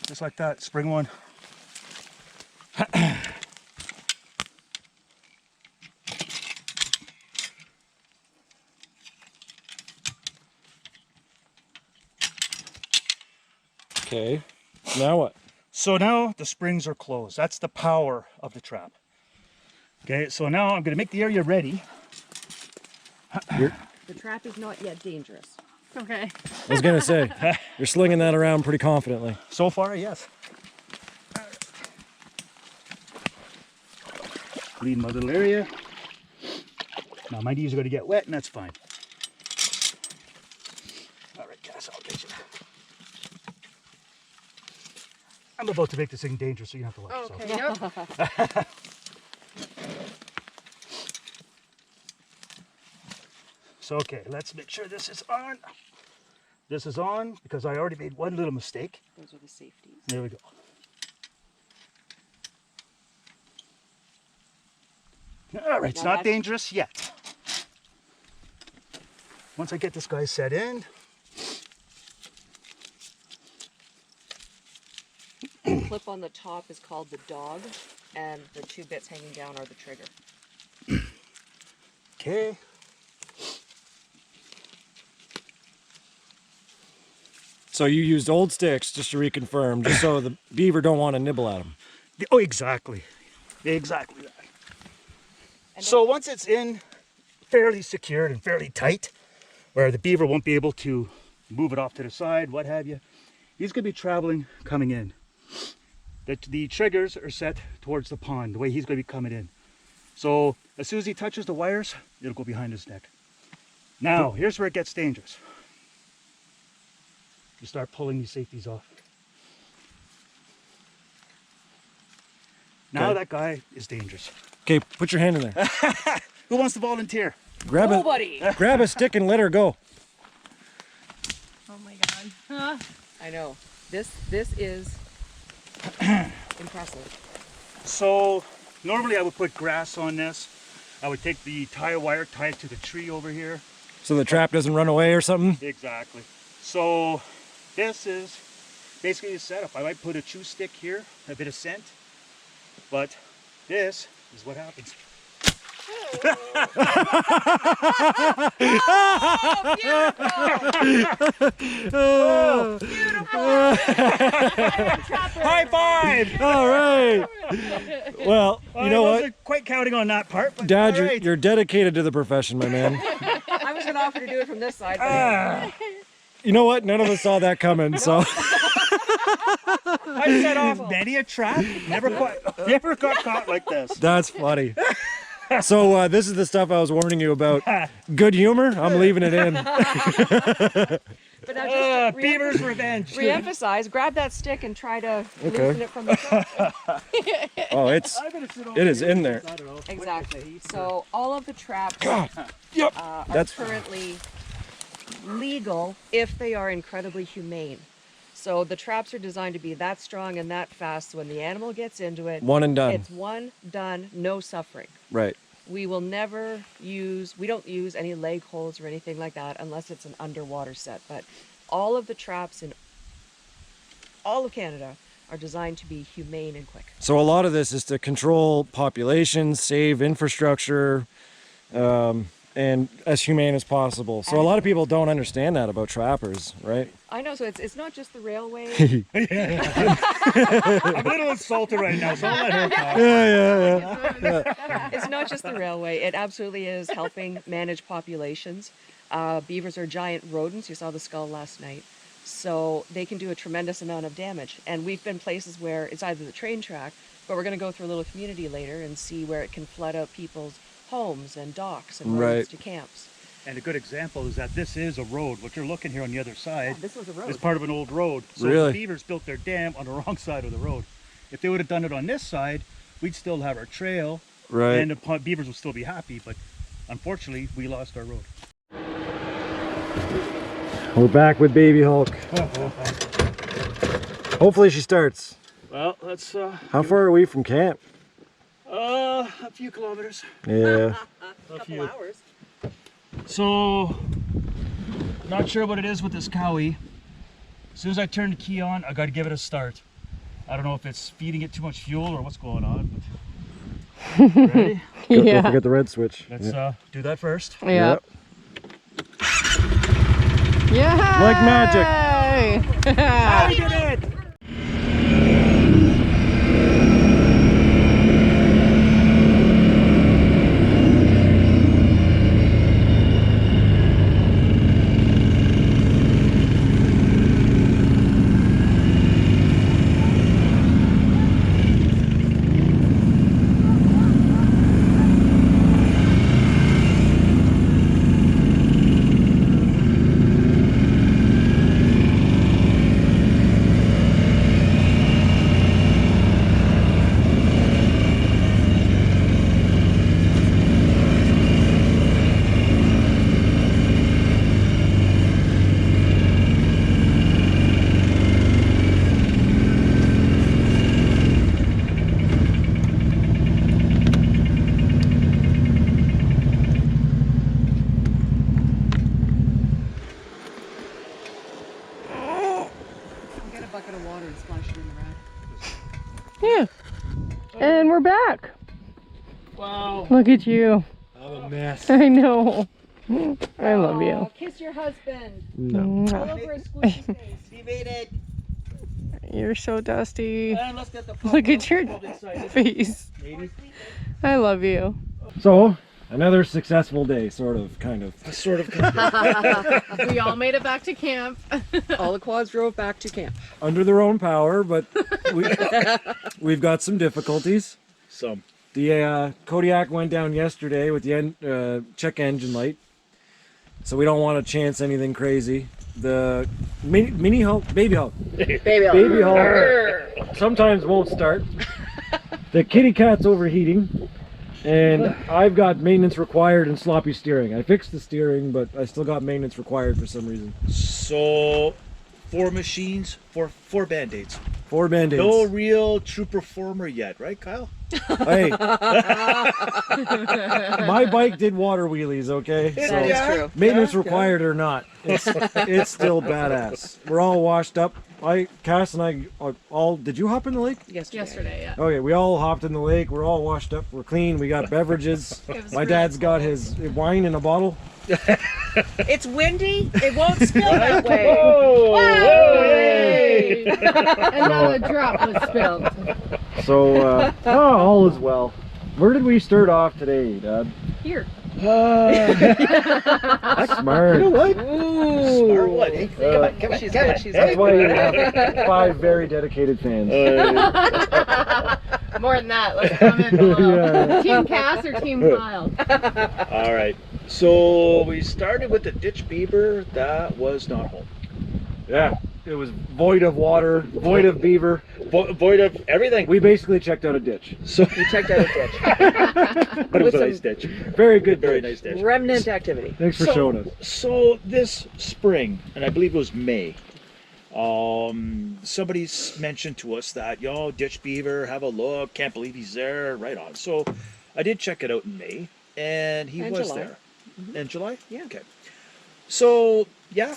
Just like that, spring one. Okay, now what? So now the springs are closed. That's the power of the trap. Okay, so now I'm going to make the area ready. The trap is not yet dangerous. Okay. I was gonna say, you're slinging that around pretty confidently. So far, yes. Clean my little area. Now my knees are going to get wet, and that's fine. All right, guys, I'll get you. I'm about to make this thing dangerous, so you have to watch. Okay. So. Yep. So, okay, let's make sure this is on. This is on because I already made one little mistake. Those are the safeties. There we go. All right, it's Now not that's- dangerous yet. Once I get this guy set in, The clip on the top is called the dog, and the two bits hanging down are the trigger. okay. So you used old sticks, just to reconfirm, just so the beaver don't want to nibble at them. Oh, exactly. Exactly that. And So once it's in, fairly secured and fairly tight, where the beaver won't be able to move it off to the side, what have you, he's going to be traveling, coming in. The triggers are set towards the pond, the way he's going to be coming in. So as soon as he touches the wires, it'll go behind his neck. Now, here's where it gets dangerous. You start pulling these safeties off. Now Okay. that guy is dangerous. Okay, put your hand in there. Who wants to volunteer? Grab Nobody! grab a stick and let her go. Oh my god. I know. This is impressive. So normally I would put grass on this. I would take the tie wire, tie it to the tree over here. So the trap doesn't run away or something? Exactly. So this is basically the setup. I might put a chew stick here, a bit of scent, but this is what happens. Oh, High five! all right. Well, you know I what? wasn't quite counting on that part, but Dad, all right. you're dedicated to the profession, my man. I was going to offer to do it from this side, but You know what? None of us saw that coming, so. I set off many a trap. Never got caught like this. That's funny. So this is the stuff I was warning you about. Good humor, I'm leaving it in. but now just to Beaver's revenge. re-emphasize, grab that stick and try to Okay. loosen it from the top. Oh, it is in there. Exactly. So all of the traps Yep. are That's- currently legal if they are incredibly humane. So the traps are designed to be that strong and that fast, so when the animal gets into it, One and done. it's one, done, no suffering. Right. We will never use, we don't use any leg holds or anything like that unless it's an underwater set. But all of the traps in all of Canada are designed to be humane and quick. So a lot of this is to control populations, save infrastructure, and as humane as possible. So a lot of people don't understand that about trappers, right? I know, so it's not just the railway. I'm a little insulted right now, so I'll let her talk. Yeah. It's not just the railway. It absolutely is helping manage populations. Beavers are giant rodents. You saw the skull last night. So they can do a tremendous amount of damage. And we've been places where it's either the train track But we're going to go through a little community later and see where it can flood out people's homes and docks and Right. roads to camps. And a good example is that this is a road. What you're looking here on the other side This was a road. is part of an old road. So Really? the beavers built their dam on the wrong side of the road. If they would have done it on this side, we'd still have our trail, Right. and the beavers would still be happy. But unfortunately, we lost our road. We're back with Baby Hulk. Hopefully she starts. Well, that's How far are we from camp? a few kilometers. Yeah. A few. Hours. So, not sure what it is with this cowie. As soon as I turn the key on, I got to give it a start. I don't know if it's feeding it too much fuel or what's going on. But... Ready? Don't Yeah. forget the red switch. Let's do that first. Yeah. Yep. Yeah. Like magic. I did it! Get a bucket of water and splash it in the rack. Yeah. And we're back. Wow. Look at you. I'm a mess. I know. I love you. Kiss your husband. No. Mwah. Over his squishy face. He made it. You're so dusty. And let's get the Look at your face. I love you. So, another successful day, sort of, kind of. We all made it back to camp. All the quads drove back to camp. Under their own power, but we've got some difficulties. Some. The Kodiak went down yesterday with the check engine light, so we don't want to chance anything crazy. The mini Hulk, Baby Hulk, Baby Hulk sometimes won't start. The kitty cat's overheating, and I've got maintenance required and sloppy steering. I fixed the steering, but I still got maintenance required for some reason. So, 4 machines, four band-aids. 4 band-aids. No real true performer yet, right, Kyle? Hey, my bike did water wheelies, okay? That is true. Maintenance required or not, it's still badass. We're all washed up. Cass and I all. Did you hop in the lake? Yesterday, yeah. Okay, we all hopped in the lake. We're all washed up. We're clean. We got beverages. My dad's got his wine in a bottle. It's windy. It won't spill that way. Whoa! Yay! Another drop was spilled. So, all is well. Where did we start off today, Dad? Here. That's smart. You know what? Ooh. Smart what? Hey, Come on. She's good. She's That's good. why you have 5 very dedicated fans. More than that, let's comment below. Yeah. Team Cass or Team Kyle? All right. So we started with the ditch beaver. That was not home. Yeah, it was void of water, void of beaver. Void of everything. We basically checked out a ditch. So, We checked out a ditch. but it was a With nice ditch. Very good Very ditch. nice ditch. Remnant activity. Thanks for showing us. So this spring, and I believe it was May, somebody mentioned to us that, yo, ditch beaver, have a look, can't believe he's there, right on. So I did check it out in May, and he And was July. there. In July? Yeah. Okay. So, yeah,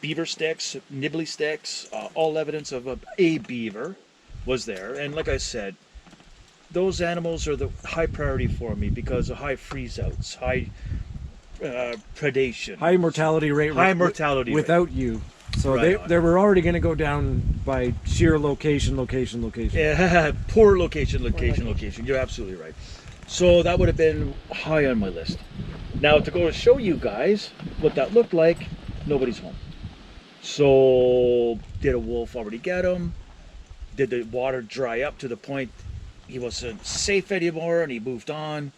beaver sticks, nibbly sticks, all evidence of a beaver was there. And like I said, those animals are the high priority for me because of high freeze outs, high predation, High mortality rate. high mortality rate. without you. So Right on. they were already going to go down by sheer location. Yeah, poor location. You're absolutely right. So that would have been high on my list. Now to go to show you guys what that looked like, nobody's home. So did a wolf already get him? Did the water dry up to the point he wasn't safe anymore and he moved on.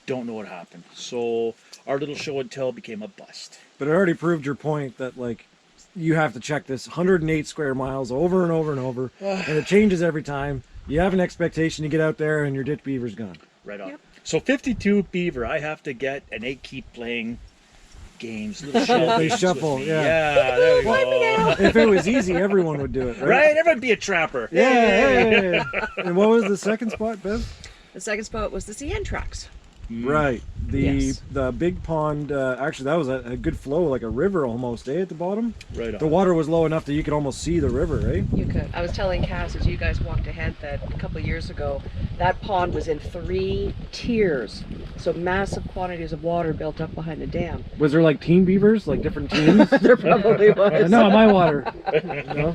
Don't know what happened. So our little show and tell became a bust. But it already proved your point that like you have to check this 108 square miles over and over and over, and it changes every time. You have an expectation to get out there and your ditch beaver's gone. Right on. Yep. So 52 beaver, I have to get, and they keep playing games. Little shell They games shuffle, with me. yeah. There we go. If it was easy, everyone would do it, right? Right? Everyone be a trapper. Yeah. And what was the second spot, Bev? The second spot was the CN tracks. Right. Yes. The big pond, actually that was a good flow, like a river almost, at the bottom. Right on. The water was low enough that you could almost see the river, right? You could. I was telling Cass as you guys walked ahead that a couple of years ago, that pond was in 3 tiers. So massive quantities of water built up behind the dam. Was there like team beavers, like different teams? There probably was. No, my water. No?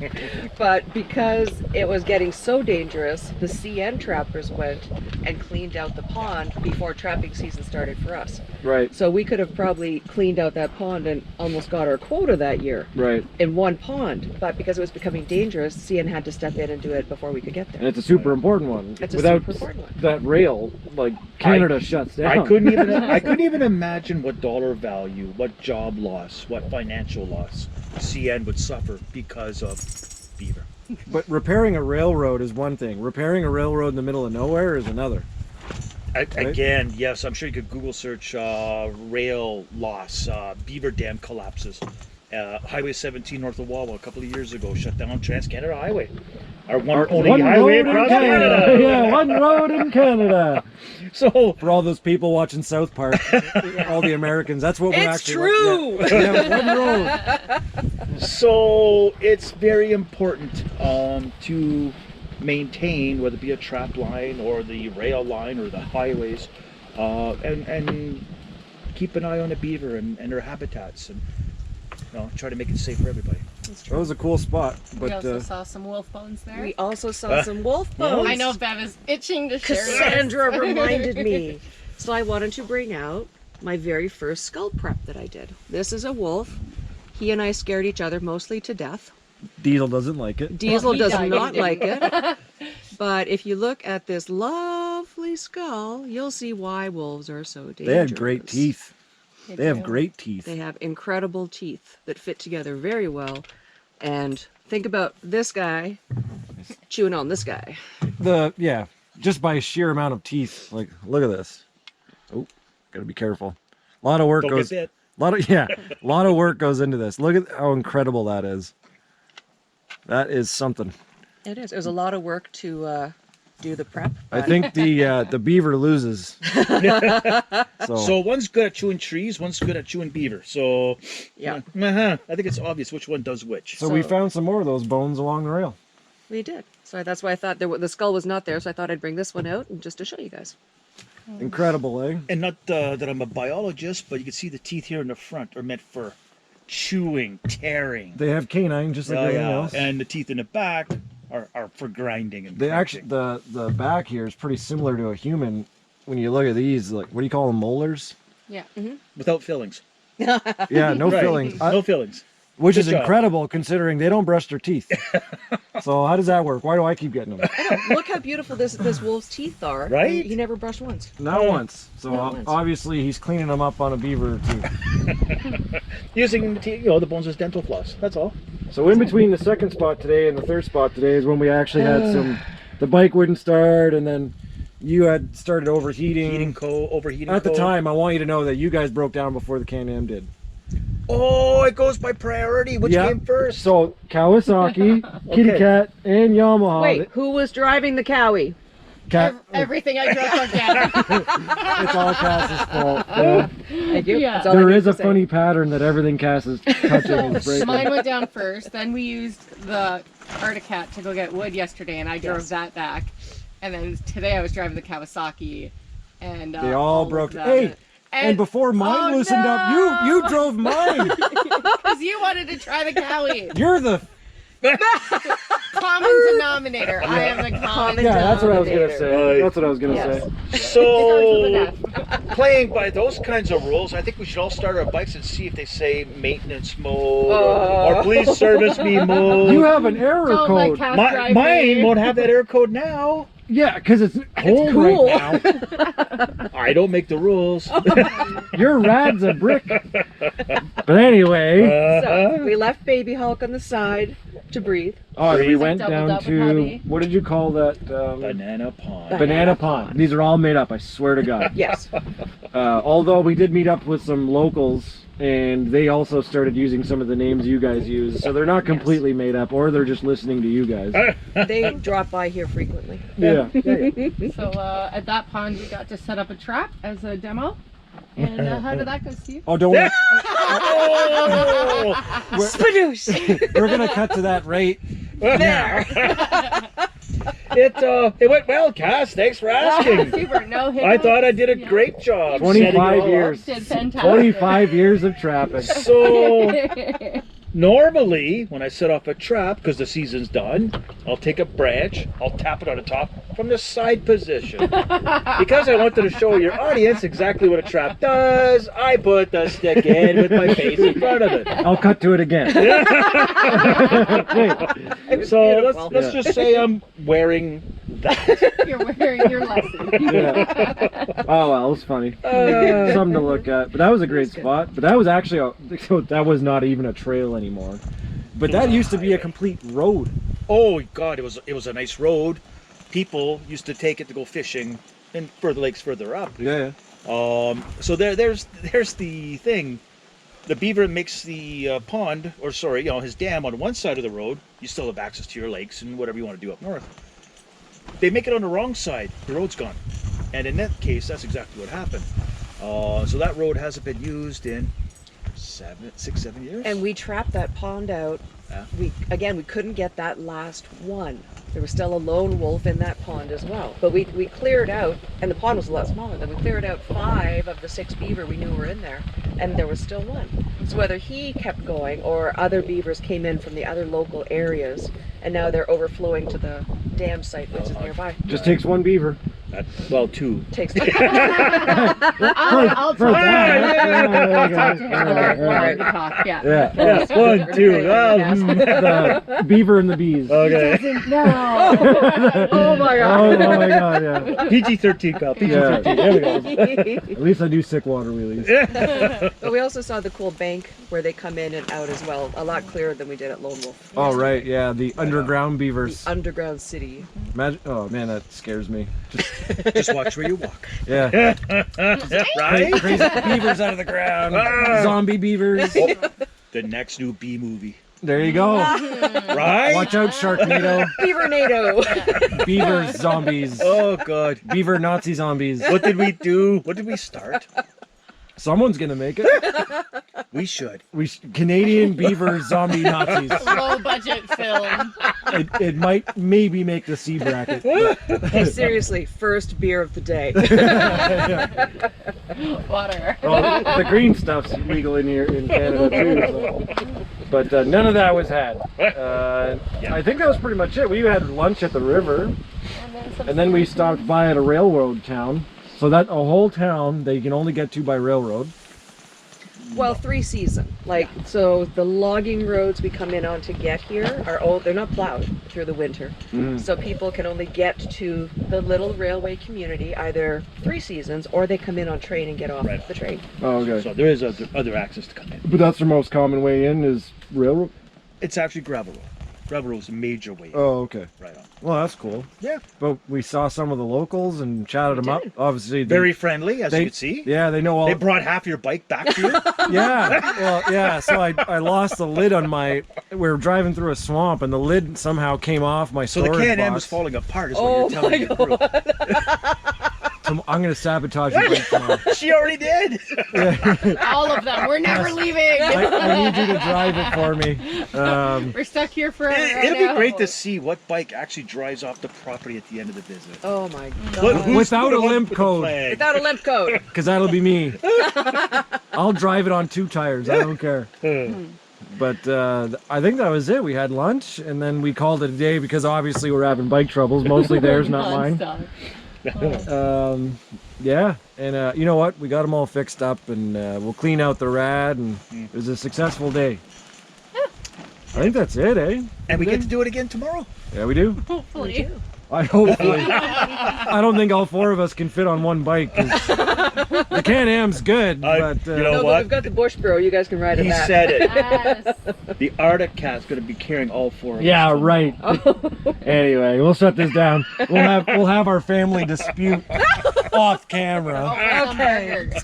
But because it was getting so dangerous, the CN trappers went and cleaned out the pond before trapping season started for us. Right, So we could have probably cleaned out that pond and almost got our quota that year right. in one pond. But because it was becoming dangerous, CN had to step in and do it before we could get And there. it's a super important one. It's a Without super important one. that rail, like Canada shuts down. I couldn't even imagine what dollar value, what job loss, what financial loss CN would suffer because of beaver. But repairing a railroad is one thing. Repairing a railroad in the middle of nowhere is another. Again, yes, I'm sure you could Google search rail loss, beaver dam collapses. Highway 17 north of Wawa a couple of years ago shut down Trans-Canada Highway. Our only highway road in across Canada. Yeah, one road in Canada. So For all those people watching South Park, all the Americans, that's what we're It's actually... true! Yeah, one road. So it's very important to maintain, whether it be a trap line or the rail line or the highways, and keep an eye on the beaver and their habitats, and try to make it safe for everybody. That was a cool spot, We but also saw some wolf bones there. We also saw some wolf bones. I know Bev is itching to share this. Cassandra reminded me. So I wanted to bring out my very first skull prep that I did. This is a wolf. He and I scared each other mostly to death. Diesel doesn't like it. Diesel he does died, not didn't like it. But if you look at this lovely skull, you'll see why wolves are so dangerous. They had great teeth. They have do. great teeth. They have incredible teeth that fit together very well. And think about this guy chewing on this guy. Yeah, just by sheer amount of teeth. Like, look at this. Oh, gotta be careful. A lot of work Don't goes. get A lot of work goes into this. Look at how incredible that is. That is something. It is. It was a lot of work to do the prep. I think the beaver loses. So one's good at chewing trees, one's good at chewing beaver. So Yeah. I think it's obvious which one does which. So we found some more of those bones along the rail. We did. So that's why I thought the skull was not there. So I thought I'd bring this one out and just to show you guys. Incredible, eh? And not that I'm a biologist, but you can see the teeth here in the front are meant for chewing, tearing. They have canine just like everything else. And the teeth in the back are for grinding and They actually the back here is pretty similar to a human. When you look at these, like, what do you call them, molars? Yeah. without fillings. Yeah, no Right. fillings. No fillings. Which is Good job. incredible considering they don't brush their teeth. So how does that work? Why do I keep getting them? Look how beautiful this wolf's teeth are. Right? He never brushed once. Not once. So Not once. obviously he's cleaning them up on a beaver too. Using the bones as dental floss. That's all. So in between the second spot today and the third spot today is when we actually had some, the bike wouldn't start, and then you had started overheating. Overheating. At the code. time, I want you to know that you guys broke down before the CANAM did. Oh, it goes by priority. Which Yeah. came first? So Kawasaki, Kitty Okay. Cat, and Yamaha. Wait, who was driving the Cowie? Cat, Everything I drove again. it's all Cass's fault. Yeah. Thank you. Yeah. That's all I There need is to a say. funny pattern that everything Cass is touching is breaking. Mine went down first. Then we used the Articat to go get wood yesterday, and I drove Yes. that back. And then today I was driving the Kawasaki, and They all of broke. them. Hey, and before mine Oh, loosened up, you drove mine. because you wanted to try the Cowie. You're the Common denominator. I am the common yeah. That's what I was gonna say. Right. That's what I was gonna Yes. say. So, playing by those kinds of rules, I think we should all start our bikes and see if they say maintenance mode or please service me mode. You have an error Don't let code. Cass drive Mine me. won't have that error code now. Yeah, because it's cold cool. right now. I don't make the rules. Your rad's a brick. But anyway. So we left Baby Hulk on the side to breathe. Oh, we went Doubled down up with to, hubby. what did you call that? Banana pond. Banana Pond. These are all made up, I swear to God. Yes. Although we did meet up with some locals, and they also started using some of the names you guys use. So they're not completely made up, or they're just listening to you guys. They drop by here frequently. Yeah. So at that pond, we got to set up a trap as a demo. And how did that go, Steve? Oh, don't worry. Oh! We're going to cut to that right There. It went well, Cass. Thanks for asking. Super, no hiccups. I thought I did a great job. 25 years. Did fantastic. 25 years of trapping. So normally when I set off a trap, because the season's done, I'll take a branch, I'll tap it on the top from the side position. Because I wanted to show your audience exactly what a trap does, I put the stick in with my face in front of it. I'll cut to it again. So beautiful. let's just say I'm wearing that. You're wearing your lesson. Yeah. Oh, well, it was funny. Something to look at. But that was a great spot. But that was actually, that was not even a trail anymore. But that used to be a complete road. Oh God, it was a nice road. People used to take it to go fishing in further lakes further up. Yeah. So there's the thing. The beaver makes the pond, or sorry, his dam on one side of the road. You still have access to your lakes and whatever you want to do up north. They make it on the wrong side. The road's gone. And in that case, that's exactly what happened. So that road hasn't been used in 6, 7 years. And we trapped that pond out. Yeah. We couldn't get that last one. There was still a lone wolf in that pond as well. But we cleared out, and the pond was a lot smaller. Then we cleared out 5 of the 6 beaver we knew were in there, and there was still one. So whether he kept going or other beavers came in from the other local areas, and now they're overflowing to the dam site, which is nearby. Just takes one beaver. Well, 2. Takes. For I'll that. Okay, talk, yeah. Yeah. 1, 2. The beaver and the bees. Okay. No. Oh my god. Oh my God, yeah. PG-13 cup. Yeah. There we go. At least I do sick water wheelies. But we also saw the cool bank where they come in and out as well. A lot clearer than we did at Lone Wolf. Oh, right, yeah, the underground beavers. Underground city. Imagine, oh man, that scares me. Just watch where you walk. Yeah. Right? Crazy beavers out of the ground. Zombie beavers. Oh, the next new B movie. There you go. Right? Watch out, Sharknado. Beavernado. Beaver zombies. Oh God. Beaver Nazi zombies. What did we do? What did we start? Someone's gonna make it. We should. Canadian beaver zombie Nazis. Low budget film. It might maybe make the C bracket. Hey, seriously, first beer of the day. Water. Well, the green stuff's legal in here in Canada too. So. But none of that was had. I think that was pretty much it. We had lunch at the river, and then we stopped by at a railroad town. So that a whole town that you can only get to by railroad. Well, 3 season. So the logging roads we come in on to get here are old. They're not plowed through the winter. So people can only get to the little railway community either 3 seasons or they come in on train and get off the train. Oh, okay. So there is other access to come in. But that's the most common way in is railroad? It's actually gravel road. Gravel road is a major way. Oh, okay. Right on. Well, that's cool. Yeah. But we saw some of the locals and chatted them up. Obviously, Very friendly, as you can see. Yeah, they know all. They brought half your bike back to you. Yeah, well, yeah. So I lost the lid on my. We were driving through a swamp, and the lid somehow came off my So the storage CANAM box. is falling apart, is what you're telling me. So I'm gonna sabotage your bike tomorrow. She already did. All of them. We're never leaving. I need you to drive it for me. We're stuck here forever. It'll be great to see what bike actually drives off the property at the end of the visit. Oh my god. Who's Without the a one limp with the code. flag? Without a limp code. Because that'll be me. I'll drive it on 2 tires. I don't care. But I think that was it. We had lunch, and then we called it a day because obviously we're having bike troubles. Mostly theirs, not mine. Yeah, and you know what? We got them all fixed up, and we'll clean out the rad, and it was a successful day. I think that's it, eh? And we get to do it again tomorrow. Yeah, we do. Hopefully. Hopefully. I don't think all 4 of us can fit on one bike. 'Cause the Can-Am's good, but you know No, but what? we've got the Bush Bro. You guys can ride in He that. said it. Yes. The Arctic Cat's going to be carrying all 4 of us. yeah, right. Anyway, we'll shut this down. We'll have our family dispute off camera. Some Okay. burgers.